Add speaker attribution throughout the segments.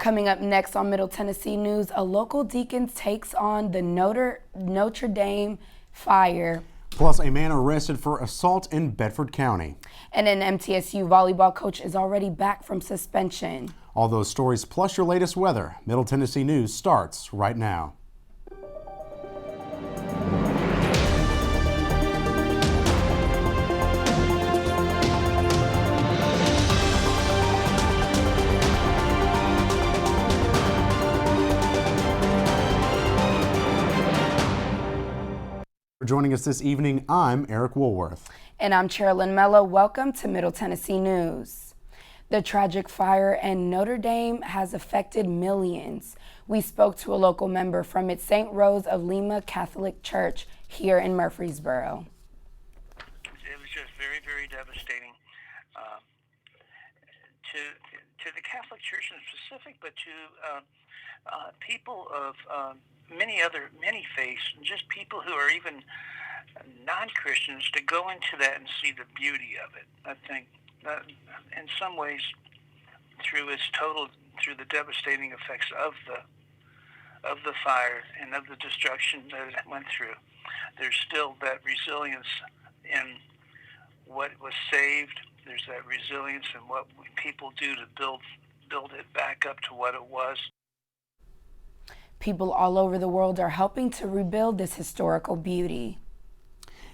Speaker 1: Coming up next on Middle Tennessee News, a local deacon takes on the Notre Dame fire.
Speaker 2: Plus, a man arrested for assault in Bedford County.
Speaker 1: And an MTSU volleyball coach is already back from suspension.
Speaker 2: All those stories plus your latest weather. Middle Tennessee News starts right now. For joining us this evening, I'm Eric Woolworth.
Speaker 1: And I'm Cherilyn Mello. Welcome to Middle Tennessee News. The tragic fire in Notre Dame has affected millions. We spoke to a local member from its St. Rose of Lima Catholic Church here in Murfreesboro.
Speaker 3: It was just very, very devastating to the Catholic Church in specific, but to people of many faiths, and just people who are even non-Christians, to go into that and see the beauty of it. I think that in some ways, through the devastating effects of the fire and of the destruction that it went through, there's still that resilience in what was saved. There's that resilience in what people do to build it back up to what it was.
Speaker 1: People all over the world are helping to rebuild this historical beauty.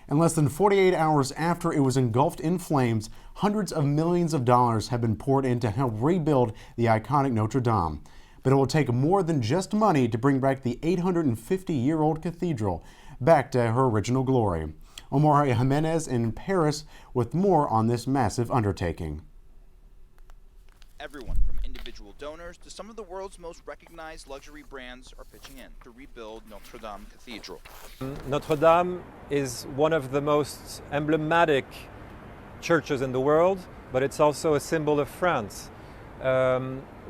Speaker 2: And less than 48 hours after it was engulfed in flames, hundreds of millions of dollars have been poured in to help rebuild the iconic Notre Dame. But it will take more than just money to bring back the 850-year-old cathedral back to her original glory. Omar Jimenez in Paris with more on this massive undertaking.
Speaker 4: Everyone from individual donors to some of the world's most recognized luxury brands are pitching in to rebuild Notre Dame Cathedral.
Speaker 5: Notre Dame is one of the most emblematic churches in the world, but it's also a symbol of France.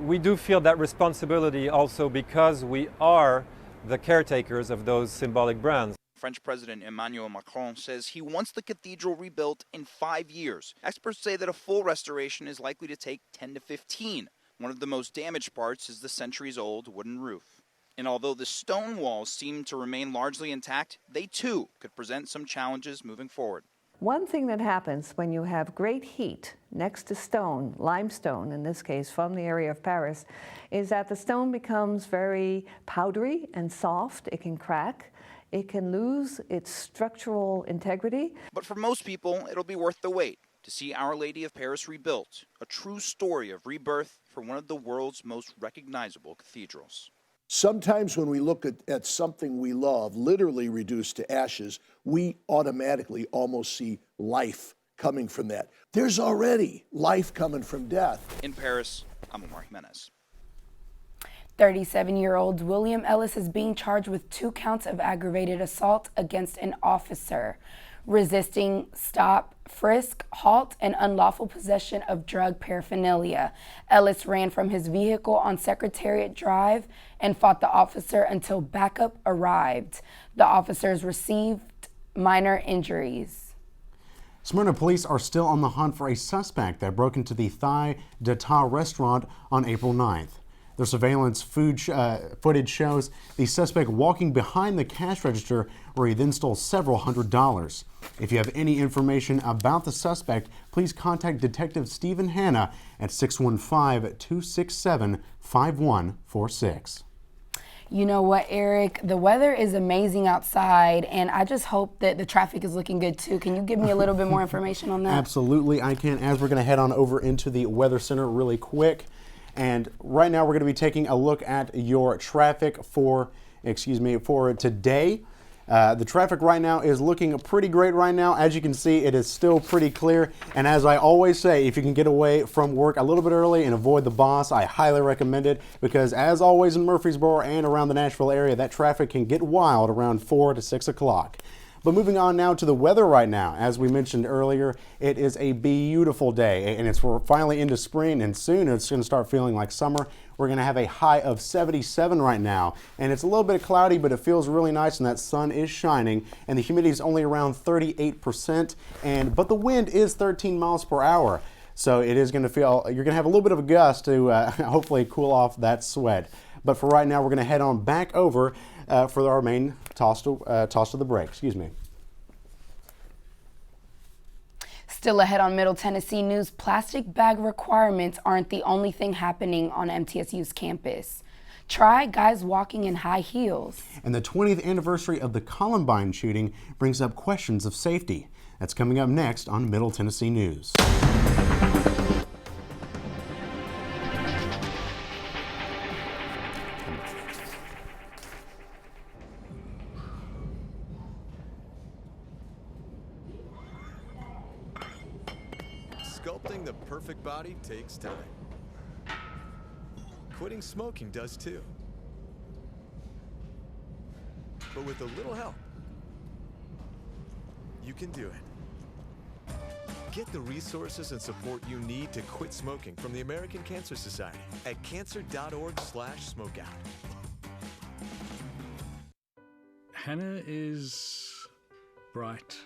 Speaker 5: We do feel that responsibility also because we are the caretakers of those symbolic brands.
Speaker 4: French President Emmanuel Macron says he wants the cathedral rebuilt in 5 years. Experts say that a full restoration is likely to take 10 to 15. One of the most damaged parts is the centuries-old wooden roof. And although the stone walls seem to remain largely intact, they too could present some challenges moving forward.
Speaker 6: One thing that happens when you have great heat next to stone, limestone in this case, from the area of Paris, is that the stone becomes very powdery and soft. It can crack. It can lose its structural integrity.
Speaker 4: But for most people, it'll be worth the wait to see Our Lady of Paris rebuilt, a true story of rebirth for one of the world's most recognizable cathedrals.
Speaker 7: Sometimes when we look at something we love literally reduced to ashes, we automatically almost see life coming from that. There's already life coming from death.
Speaker 4: In Paris, I'm Omar Jimenez.
Speaker 1: 37-year-old William Ellis is being charged with 2 counts of aggravated assault against an officer, resisting stop, frisk, halt, and unlawful possession of drug paraphernalia. Ellis ran from his vehicle on Secretariat Drive and fought the officer until backup arrived. The officers received minor injuries.
Speaker 2: Smyrna police are still on the hunt for a suspect that broke into the Thai d'Etat restaurant on April 9th. The surveillance footage shows the suspect walking behind the cash register where he then stole several $100s. If you have any information about the suspect, please contact Detective Stephen Hanna at 615-267-5146.
Speaker 1: You know what, Eric? The weather is amazing outside, and I just hope that the traffic is looking good too. Can you give me a little bit more information on that?
Speaker 2: Absolutely, I can. As we're going to head on over into the Weather Center really quick. And right now we're going to be taking a look at your traffic for today. The traffic right now is looking pretty great right now. As you can see, it is still pretty clear. And as I always say, if you can get away from work a little bit early and avoid the boss, I highly recommend it, because as always in Murfreesboro and around the Nashville area, that traffic can get wild around 4 to 6 o'clock. But moving on now to the weather right now. As we mentioned earlier, it is a beautiful day, and we're finally into spring, and soon it's going to start feeling like summer. We're going to have a high of 77 right now, and it's a little bit cloudy, but it feels really nice, and that sun is shining, and the humidity is only around 38%, but the wind is 13 miles per hour. So it is going to feel, you're going to have a little bit of a gust to hopefully cool off that sweat. But for right now, we're going to head on back over for our main toss to the break. Excuse me.
Speaker 1: Still ahead on Middle Tennessee News, plastic bag requirements aren't the only thing happening on MTSU's campus. Try guys walking in high heels.
Speaker 2: And the 20th anniversary of the Columbine shooting brings up questions of safety. That's coming up next on Middle Tennessee News.
Speaker 8: Sculpting the perfect body takes time. Quitting smoking does too. But with a little help, you can do it. Get the resources and support you need to quit smoking from the American Cancer Society at cancer.org/smokeout.
Speaker 9: Hannah is bright,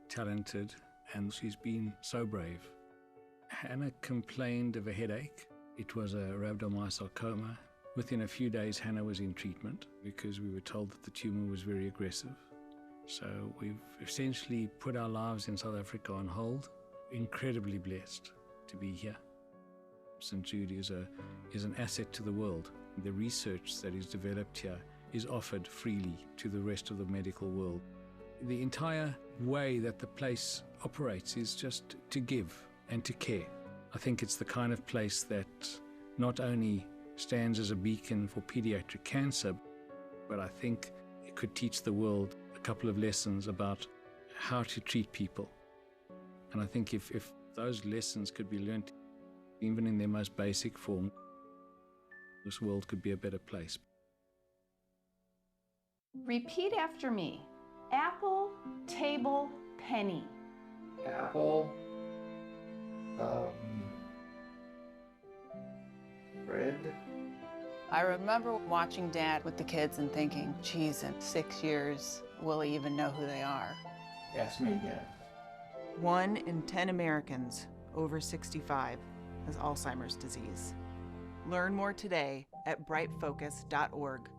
Speaker 9: talented, and she's been so brave. Hannah complained of a headache. It was a rhabdomyosarcoma. Within a few days, Hannah was in treatment because we were told that the tumor was very aggressive. So we've essentially put our lives in South Africa on hold. Incredibly blessed to be here. St. Jude is an asset to the world. The research that is developed here is offered freely to the rest of the medical world. The entire way that the place operates is just to give and to care. I think it's the kind of place that not only stands as a beacon for pediatric cancer, but I think it could teach the world a couple of lessons about how to treat people. And I think if those lessons could be learned, even in their most basic form, this world could be a better place.
Speaker 10: Repeat after me. Apple, table, penny.
Speaker 11: Apple, bread.
Speaker 12: I remember watching Dad with the kids and thinking, geez, in 6 years, will he even know who they are?
Speaker 11: Ask me again.
Speaker 13: 1 in 10 Americans over 65 has Alzheimer's disease. Learn more today at brightfocus.org.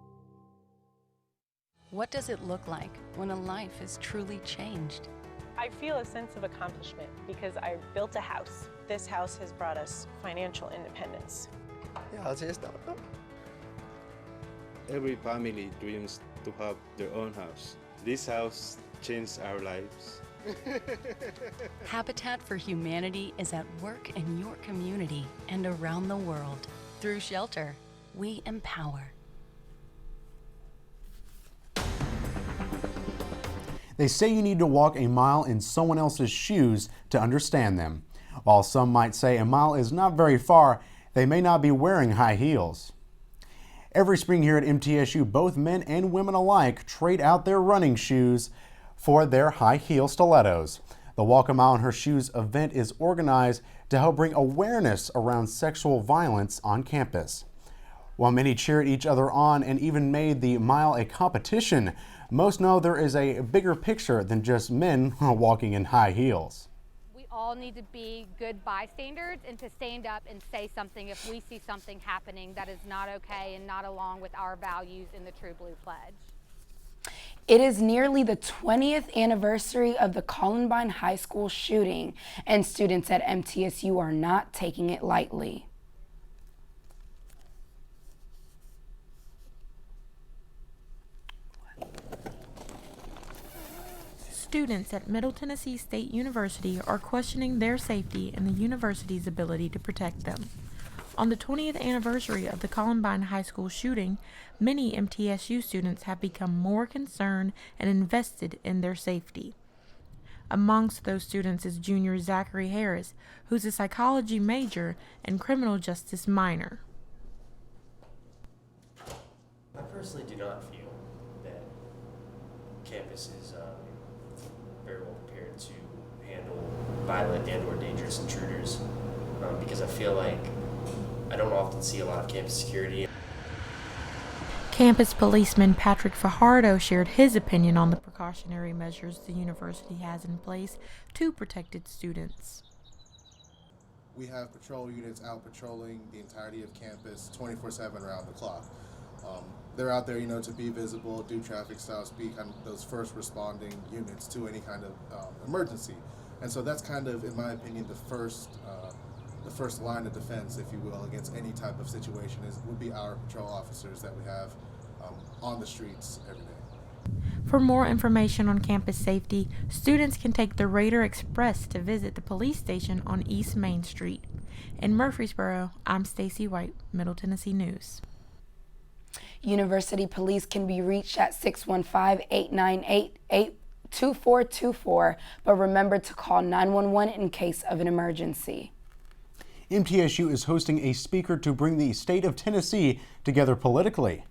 Speaker 14: What does it look like when a life is truly changed?
Speaker 15: I feel a sense of accomplishment because I built a house. This house has brought us financial independence.
Speaker 16: Every family dreams to have their own house. This house changed our lives.
Speaker 14: Habitat for Humanity is at work in your community and around the world. Through shelter, we empower.
Speaker 2: They say you need to walk a mile in someone else's shoes to understand them. While some might say a mile is not very far, they may not be wearing high heels. Every spring here at MTSU, both men and women alike trade out their running shoes for their high heel stilettos. The Walk a Mile in Her Shoes event is organized to help bring awareness around sexual violence on campus. While many cheered each other on and even made the mile a competition, most know there is a bigger picture than just men walking in high heels.
Speaker 17: We all need to be good bystanders and to stand up and say something if we see something happening that is not okay and not along with our values in the True Blue Pledge.
Speaker 1: It is nearly the 20th anniversary of the Columbine High School shooting, and students at MTSU are not taking it lightly.
Speaker 18: Students at Middle Tennessee State University are questioning their safety and the university's ability to protect them. On the 20th anniversary of the Columbine High School shooting, many MTSU students have become more concerned and invested in their safety. Amongst those students is junior Zachary Harris, who's a psychology major and criminal justice minor.
Speaker 19: I personally do not feel that campus is very well prepared to handle violent and or dangerous intruders because I feel like I don't often see a lot of campus security.
Speaker 18: Campus policeman Patrick Fajardo shared his opinion on the precautionary measures the university has in place to protect its students.
Speaker 20: we have patrol units out patrolling the entirety of campus 24/7 around the clock. They're out there, to be visible, do traffic stops, be kind of those first responding units to any kind of emergency. And so that's kind of, in my opinion, the first line of defense, if you will, against any type of situation would be our patrol officers that we have on the streets every day.
Speaker 18: For more information on campus safety, students can take the Raider Express to visit the police station on East Main Street. In Murfreesboro, I'm Stacy White, Middle Tennessee News.
Speaker 1: University Police can be reached at 615-898-2424, but remember to call 911 in case of an emergency.
Speaker 2: MTSU is hosting a speaker to bring the state of Tennessee together politically.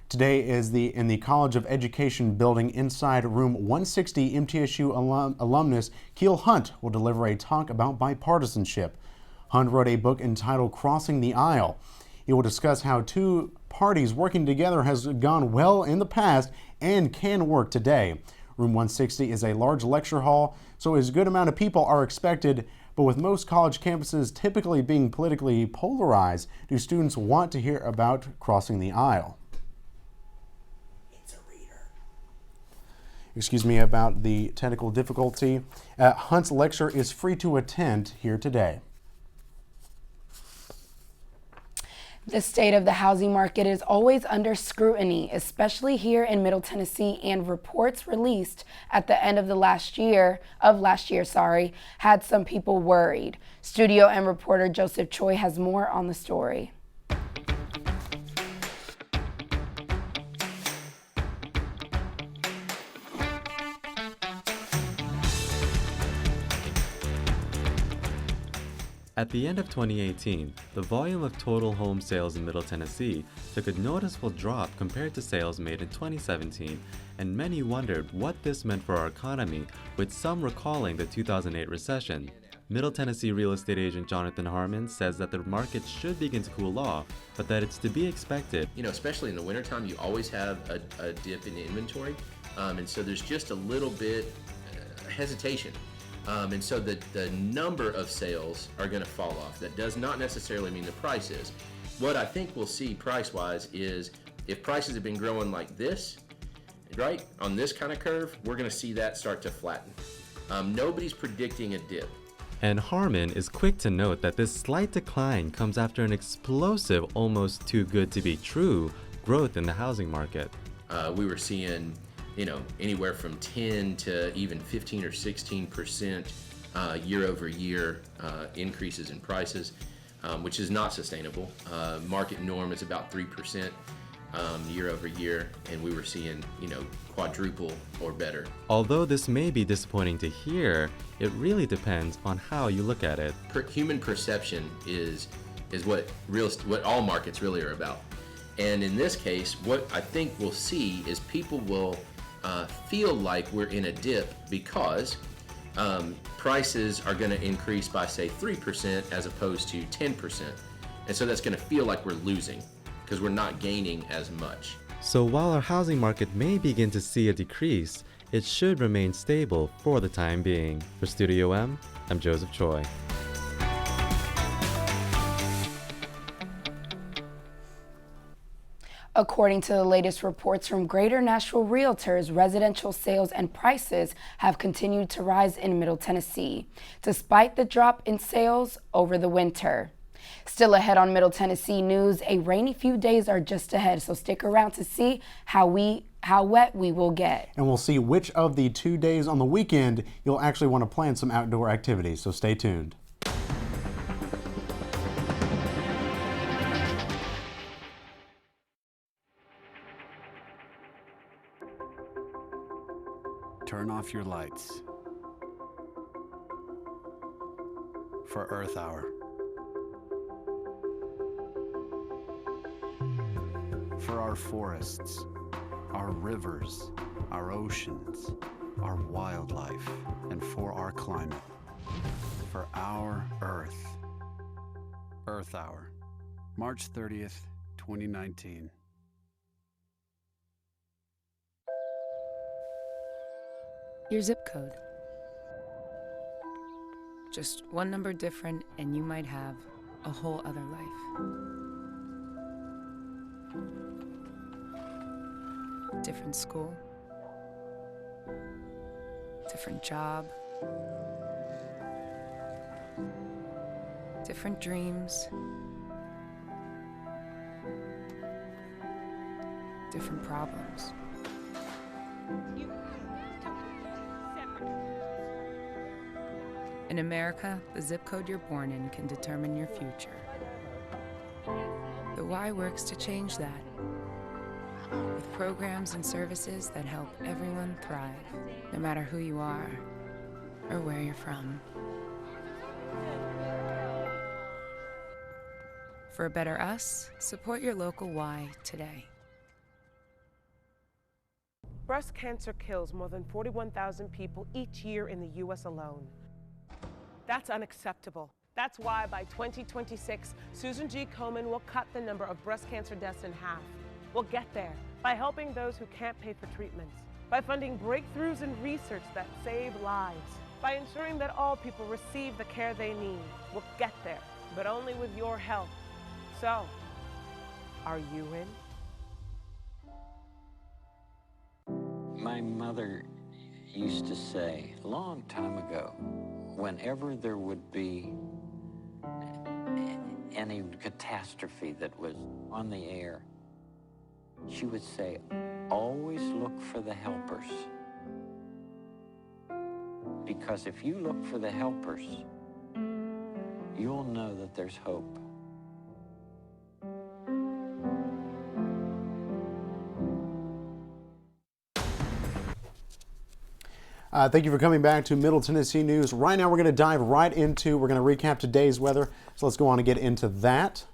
Speaker 2: Today is in the College of Education building inside room 160. MTSU alumnus Keel Hunt will deliver a talk about bipartisanship. Hunt wrote a book entitled Crossing the Aisle. He will discuss how two parties working together has gone well in the past and can work today. Room 160 is a large lecture hall, so a good amount of people are expected, but with most college campuses typically being politically polarized, do students want to hear about crossing the aisle? Excuse me about the technical difficulty. Hunt's lecture is free to attend here today.
Speaker 1: The state of the housing market is always under scrutiny, especially here in Middle Tennessee, and reports released at the end of last year, had some people worried. Studio M reporter Joseph Choi has more on the story.
Speaker 21: At the end of 2018, the volume of total home sales in Middle Tennessee took a noticeable drop compared to sales made in 2017, and many wondered what this meant for our economy, with some recalling the 2008 recession. Middle Tennessee real estate agent Jonathan Harmon says that the market should begin to cool off, but that it's to be expected.
Speaker 22: Especially in the wintertime, you always have a dip in inventory, and so there's just a little bit hesitation. And so the number of sales are going to fall off. That does not necessarily mean the price is. What I think we'll see price-wise is if prices have been growing like this, right, on this kind of curve, we're going to see that start to flatten. Nobody's predicting a dip.
Speaker 21: And Harmon is quick to note that this slight decline comes after an explosive, almost too good to be true, growth in the housing market.
Speaker 22: We were seeing anywhere from 10 to even 15 or 16% year over year increases in prices, which is not sustainable. Market norm is about 3% year over year, and we were seeing, quadruple or better.
Speaker 21: Although this may be disappointing to hear, it really depends on how you look at it.
Speaker 22: Human perception is what all markets really are about. And in this case, what I think we'll see is people will feel like we're in a dip because prices are going to increase by, say, 3% as opposed to 10%. And so that's going to feel like we're losing because we're not gaining as much.
Speaker 21: So while our housing market may begin to see a decrease, it should remain stable for the time being. For Studio M, I'm Joseph Choi.
Speaker 1: According to the latest reports from Greater Nashville Realtors, residential sales and prices have continued to rise in Middle Tennessee, despite the drop in sales over the winter. Still ahead on Middle Tennessee news, a rainy few days are just ahead, so stick around to see how wet we will get.
Speaker 2: And we'll see which of the 2 days on the weekend you'll actually want to plan some outdoor activities, so stay tuned.
Speaker 23: Turn off your lights for Earth Hour. For our forests, our rivers, our oceans, our wildlife, and for our climate. For our Earth. Earth Hour, March 30th, 2019.
Speaker 24: Your zip code.
Speaker 3: Just one number different, and you might have a whole other life. Different school, different job, different dreams, different problems. In America, the zip code you're born in can determine your future. The Y works to change that, with programs and services that help everyone thrive, no matter who you are or where you're from. For a better us, support your local Y today.
Speaker 5: Breast cancer kills more than 41,000 people each year in the U.S. alone. That's unacceptable. That's why by 2026, Susan G. Komen will cut the number of breast cancer deaths in half. We'll get there by helping those who can't pay for treatments, by funding breakthroughs in research that save lives, by ensuring that all people receive the care they need. We'll get there, but only with your help. So, are you in?
Speaker 6: My mother used to say a long time ago, whenever there would be any catastrophe that was on the air, she would say, always look for the helpers. Because if you look for the helpers, you'll know that there's hope.
Speaker 2: Thank you for coming back to Middle Tennessee News. Right now we're going to dive right into, we're going to recap today's weather. So let's go on and get into that.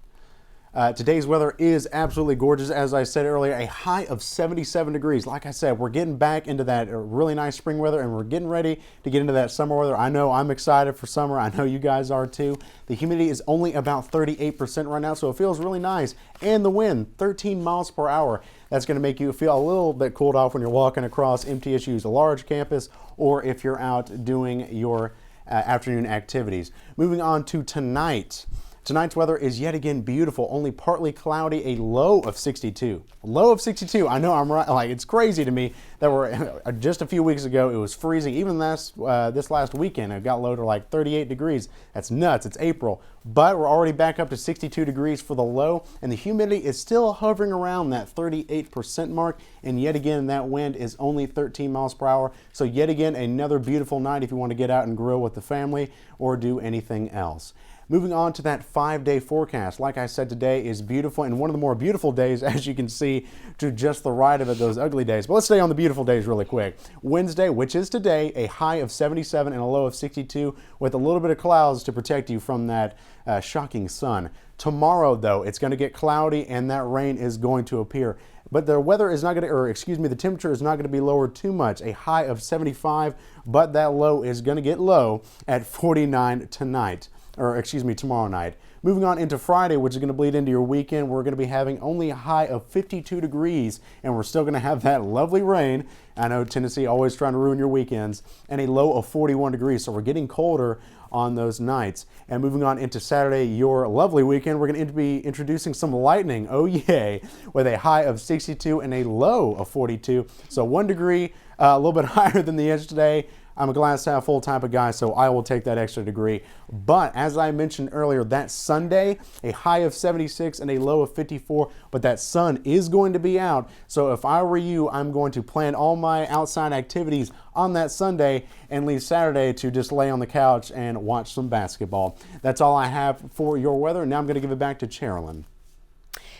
Speaker 2: Today's weather is absolutely gorgeous. As I said earlier, a high of 77 degrees. Like I said, we're getting back into that really nice spring weather, and we're getting ready to get into that summer weather. I know I'm excited for summer. I know you guys are too. The humidity is only about 38% right now, so it feels really nice. And the wind, 13 miles per hour. That's going to make you feel a little bit cooled off when you're walking across MTSU's large campus, or if you're out doing your afternoon activities. Moving on to tonight. Tonight's weather is yet again beautiful, only partly cloudy, a low of 62. Low of 62. I know I'm right. Like, it's crazy to me that we're just a few weeks ago it was freezing. Even this last weekend it got low to like 38 degrees. That's nuts. It's April, but we're already back up to 62 degrees for the low, and the humidity is still hovering around that 38% mark. And yet again, that wind is only 13 miles per hour. So yet again, another beautiful night if you want to get out and grill with the family or do anything else. Moving on to that 5-day forecast. Like I said, today is beautiful and one of the more beautiful days, as you can see to just the right of it, those ugly days. But let's stay on the beautiful days really quick. Wednesday, which is today, a high of 77 and a low of 62 with a little bit of clouds to protect you from that shocking sun. Tomorrow, though, it's going to get cloudy and that rain is going to appear. But the weather is not going to, the temperature is not going to be lowered too much. A high of 75, but that low is going to get low at 49 tonight. Tomorrow night. Moving on into Friday, which is going to bleed into your weekend, we're going to be having only a high of 52 degrees, and we're still going to have that lovely rain. I know Tennessee always trying to ruin your weekends, and a low of 41 degrees, so we're getting colder on those nights. And moving on into Saturday, your lovely weekend, we're going to be introducing some lightning, oh yay, with a high of 62 and a low of 42. So 1 degree, a little bit higher than the yesterday. I'm a glass half full type of guy, so I will take that extra degree. But as I mentioned earlier, that Sunday, a high of 76 and a low of 54, but that sun is going to be out. So if I were you, I'm going to plan all my outside activities on that Sunday and leave Saturday to just lay on the couch and watch some basketball. That's all I have for your weather. Now I'm going to give it back to Chairlyn.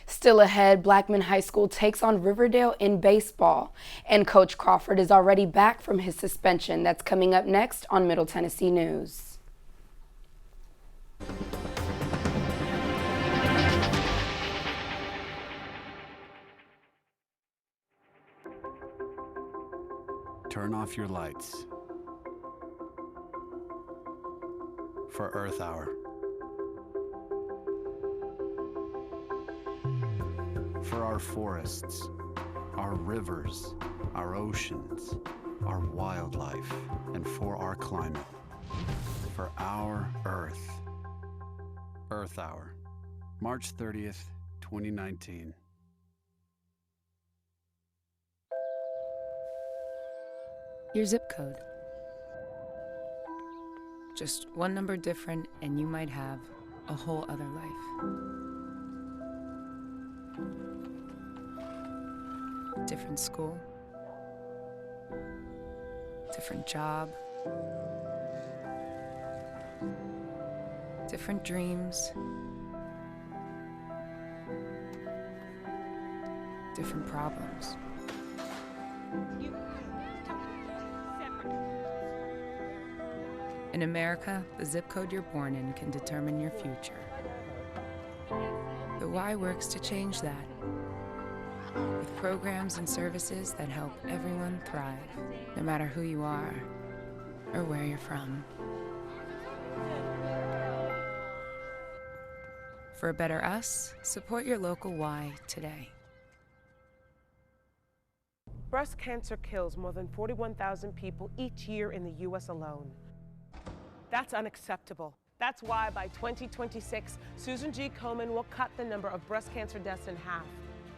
Speaker 1: Still ahead, Blackman High School takes on Riverdale in baseball, and Coach Crawford is already back from his suspension. That's coming up next on Middle Tennessee News.
Speaker 23: Turn off your lights for Earth Hour. For our forests, our rivers, our oceans, our wildlife, and for our climate. For for our Earth. Earth Hour, March 30th, 2019.
Speaker 3: Your zip code. Just one number different, and you might have a whole other life. Different school, different job, different dreams, different problems. In America, the zip code you're born in can determine your future. The Y works to change that, with programs and services that help everyone thrive, no matter who you are or where you're from. For a better us, support your local Y today.
Speaker 5: Breast cancer kills more than 41,000 people each year in the U.S. alone. That's unacceptable. That's why by 2026, Susan G. Komen will cut the number of breast cancer deaths in half.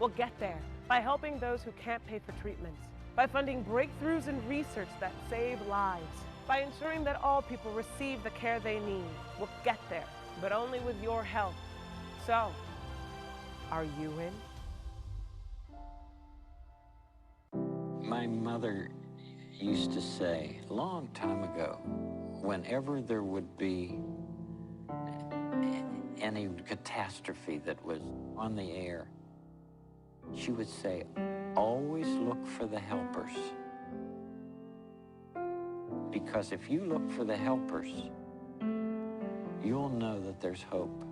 Speaker 5: We'll get there by helping those who can't pay for treatments, by funding breakthroughs in research that save lives, by ensuring that all people receive the care they need. We'll get there, but only with your help. So, are you in?
Speaker 6: My mother used to say, a long time ago, whenever there would be any catastrophe that was on the air, she would say, always look for the helpers. Because if you look for the helpers, you'll know that there's hope.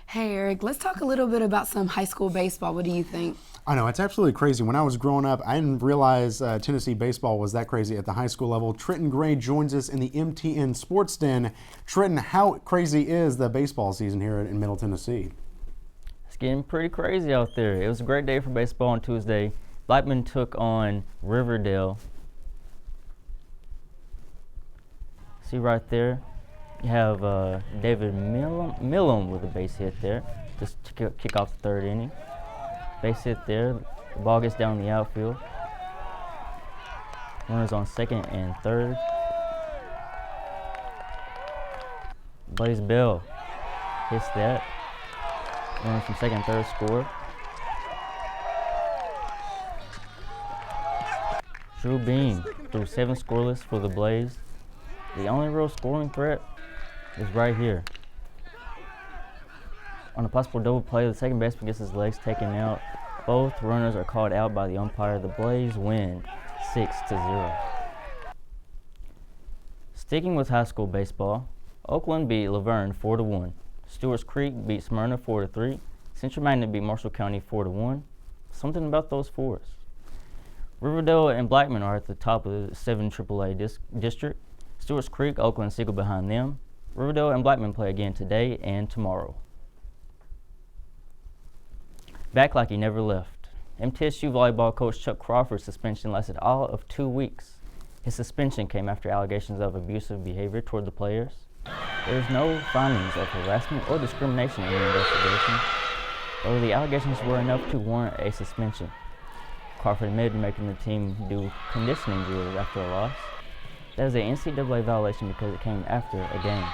Speaker 1: Hey Eric, let's talk a little bit about some high school baseball. What do you think?
Speaker 2: I know, it's absolutely crazy. When I was growing up, I didn't realize Tennessee baseball was that crazy at the high school level. Trenton Gray joins us in the MTN Sports Den. Trenton, how crazy is the baseball season here in Middle Tennessee?
Speaker 4: It's getting pretty crazy out there. It was a great day for baseball on Tuesday. Blackman took on Riverdale. See right there? You have David Millam with a base hit there, just to kick off the third inning. Base hit there, the ball gets down the outfield. Runners on second and third. Blaze Bell hits that. Runners from second and third score. Drew Beam threw 7 scoreless for the Blaze. The only real scoring threat is right here. On a possible double play, the second baseman gets his legs taken out. Both runners are called out by the umpire. The Blaze win 6-0. Sticking with high school baseball, Oakland beat Laverne 4-1. Stewart's Creek beat Smyrna 4-3. Central Magnet beat Marshall County 4-1. Something about those fours. Riverdale and Blackman are at the top of the 7 AAA district. Stewart's Creek, Oakland, and Siegel behind them. Riverdale and Blackman play again today and tomorrow. Back like he never left. MTSU volleyball coach Chuck Crawford's suspension lasted all of 2 weeks. His suspension came after allegations of abusive behavior toward the players. There is no findings of harassment or discrimination in the investigation, though the allegations were enough to warrant a suspension. Crawford admitted making the team do conditioning drills after a loss. That is an NCAA violation because it came after a game.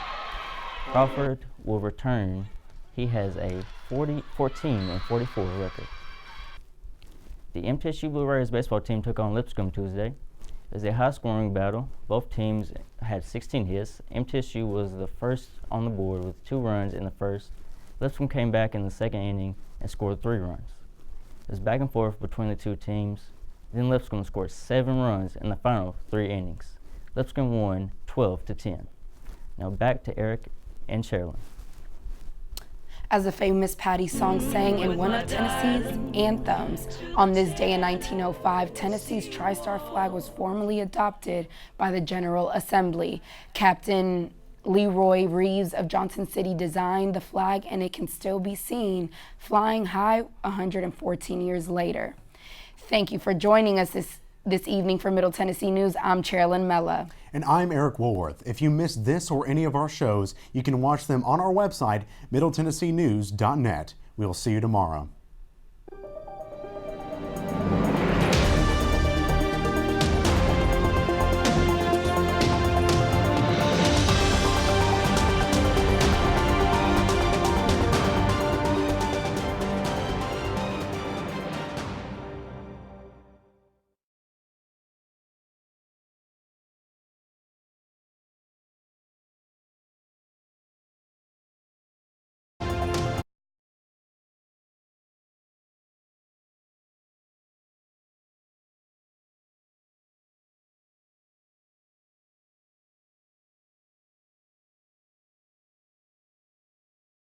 Speaker 4: Crawford will return. He has a 14-44 record. The MTSU Blue Raiders baseball team took on Lipscomb Tuesday. It was a high-scoring battle. Both teams had 16 hits. MTSU was the first on the board with 2 runs in the first. Lipscomb came back in the second inning and scored 3 runs. It was back and forth between the two teams. Then Lipscomb scored 7 runs in the final 3 innings. Lipscomb won 12-10. Now back to Eric and Sherilyn.
Speaker 1: As the famous Patti song sang in one of Tennessee's anthems, on this day in 1905, Tennessee's Tri-Star flag was formally adopted by the General Assembly. Captain Leroy Reeves of Johnson City designed the flag, and it can still be seen flying high 114 years later. Thank you for joining us this evening for Middle Tennessee News. I'm Chairlyn Mella.
Speaker 2: And I'm Eric Woolworth. If you missed this or any of our shows, you can watch them on our website, middletennesseenews.net. We'll see you tomorrow.